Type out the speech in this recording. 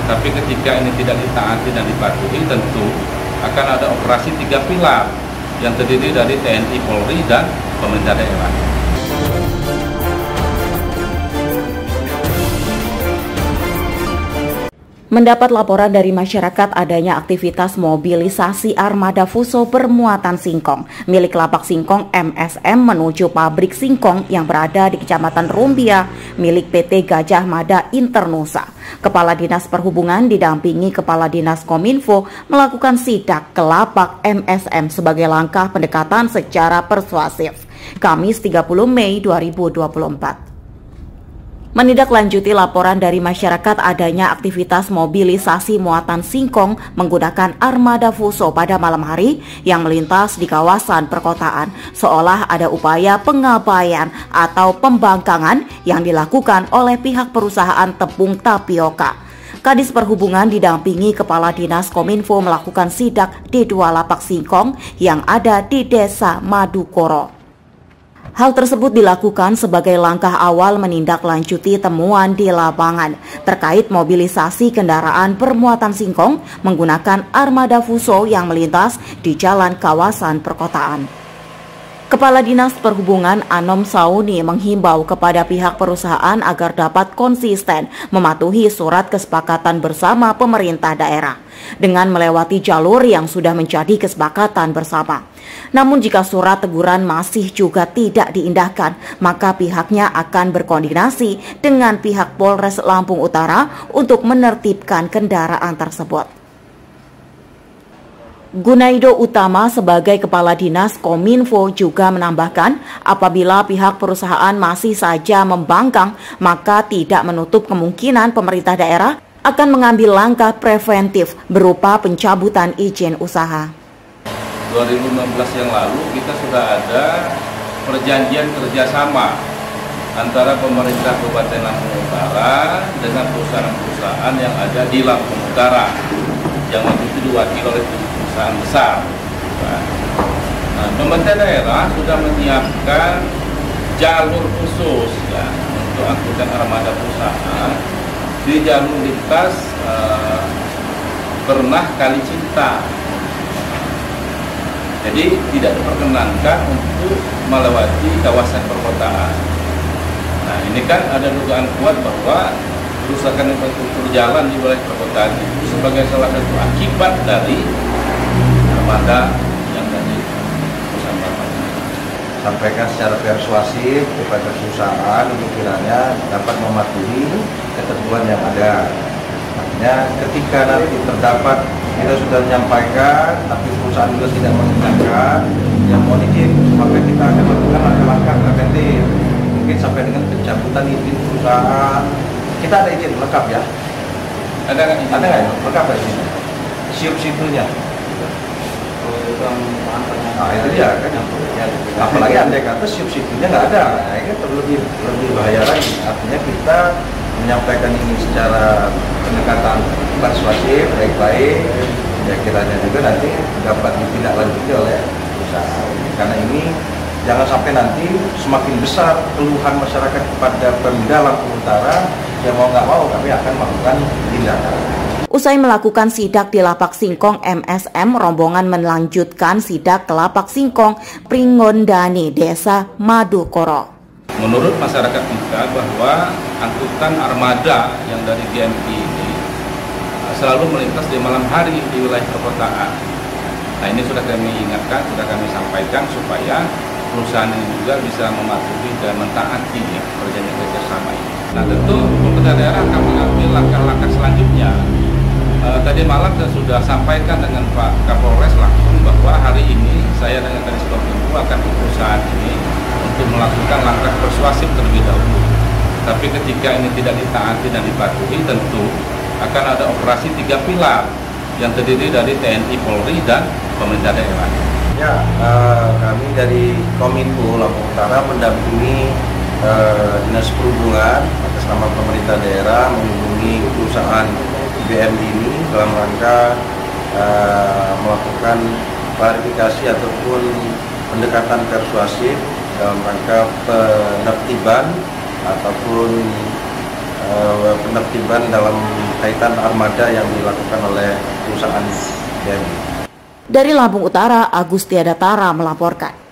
Tapi ketika ini tidak ditaati dan dipatuhi, tentu akan ada operasi 3 pilar yang terdiri dari TNI, Polri, dan pemerintah daerah. Mendapat laporan dari masyarakat adanya aktivitas mobilisasi armada Fuso bermuatan singkong milik lapak singkong MSM menuju pabrik singkong yang berada di Kecamatan Rumbia milik PT Gajah Mada Internusa. Kepala Dinas Perhubungan didampingi Kepala Dinas Kominfo melakukan sidak ke lapak MSM sebagai langkah pendekatan secara persuasif. Kamis 30 Mei 2024. Menindaklanjuti laporan dari masyarakat adanya aktivitas mobilisasi muatan singkong menggunakan armada Fuso pada malam hari yang melintas di kawasan perkotaan, seolah ada upaya pengabaian atau pembangkangan yang dilakukan oleh pihak perusahaan tepung tapioka. Kadis Perhubungan didampingi Kepala Dinas Kominfo melakukan sidak di 2 lapak singkong yang ada di Desa Madukoro. Hal tersebut dilakukan sebagai langkah awal menindaklanjuti temuan di lapangan terkait mobilisasi kendaraan bermuatan singkong menggunakan armada Fuso yang melintas di jalan kawasan perkotaan. Kepala Dinas Perhubungan Anom Sauni menghimbau kepada pihak perusahaan agar dapat konsisten mematuhi surat kesepakatan bersama pemerintah daerah dengan melewati jalur yang sudah menjadi kesepakatan bersama. Namun jika surat teguran masih juga tidak diindahkan, maka pihaknya akan berkoordinasi dengan pihak Polres Lampung Utara untuk menertibkan kendaraan tersebut. Gunaido Utama sebagai Kepala Dinas Kominfo juga menambahkan apabila pihak perusahaan masih saja membangkang, maka tidak menutup kemungkinan pemerintah daerah akan mengambil langkah preventif berupa pencabutan izin usaha. 2016 yang lalu kita sudah ada perjanjian kerjasama antara pemerintah Kabupaten Lampung Utara dengan perusahaan-perusahaan yang ada di Lampung Utara yang waktu itu diwakili oleh perusahaan besar. Nah, pemerintah daerah sudah menyiapkan jalur khusus ya, untuk angkutan armada perusahaan di jalur lintas Bernah Kali Cinta. Jadi tidak diperkenankan untuk melewati kawasan perkotaan. Nah, ini kan ada dugaan kuat bahwa kerusakan infrastruktur jalan di wilayah perkotaan itu sebagai salah satu akibat dari armada yang dari perusahaan bapak. Sampaikan secara persuasif kepada perusahaan untuk kiranya dapat mematuhi ketentuan yang ada. Artinya ketika nanti terdapat kita sudah menyampaikan, tapi perusahaan juga tidak mengindahkan, yang mohon izin, maka kita akan melakukan langkah-langkah preventif. Mungkin sampai dengan pencabutan izin perusahaan. Kita ada izin lengkap ya? Ada nggak izin? Ada nggak ya? Lengkap ya izin? Siup-siunya. Nah itu dia kan. Apalagi andai kata siup-siunya nggak ada, nah, ini lebih bahaya lagi. Artinya kita menyampaikan ini secara pendekatan persuasif, baik-baik, ya kiranya juga nanti dapat ditindaklanjuti oleh perusahaan. Karena ini jangan sampai nanti semakin besar keluhan masyarakat kepada Pemda Lampung Utara, yang mau nggak mau kami akan melakukan tindakan. Usai melakukan sidak di lapak singkong MSM, rombongan melanjutkan sidak ke lapak singkong Pringondani, Desa Madukoro. Menurut masyarakat kita bahwa angkutan armada yang dari GMI ini selalu melintas di malam hari di wilayah perkotaan. Nah, ini sudah kami ingatkan, sudah kami sampaikan supaya perusahaan ini juga bisa mematuhi dan mentaati ya, perjanjian kerjasama ini. Nah, tentu pemerintah daerah akan mengambil langkah-langkah selanjutnya. Tadi malam saya sudah sampaikan dengan Pak Kapolres langsung bahwa hari ini saya dengan Kadis Kominfo akan ke perusahaan ini untuk melakukan langkah persuasif terlebih dahulu. Tapi ketika ini tidak ditaati dan dipatuhi, tentu akan ada operasi 3 pilar yang terdiri dari TNI, Polri, dan pemerintah daerah. Ya, kami dari Kominfo Lampung Utara mendampingi Dinas Perhubungan atas nama pemerintah daerah menghubungi perusahaan BM ini dalam rangka melakukan klarifikasi ataupun pendekatan persuasif dalam rangka penertiban ataupun penertiban dalam kaitan armada yang dilakukan oleh perusahaan DMI. Dari Lampung Utara, Agustiada Tara melaporkan.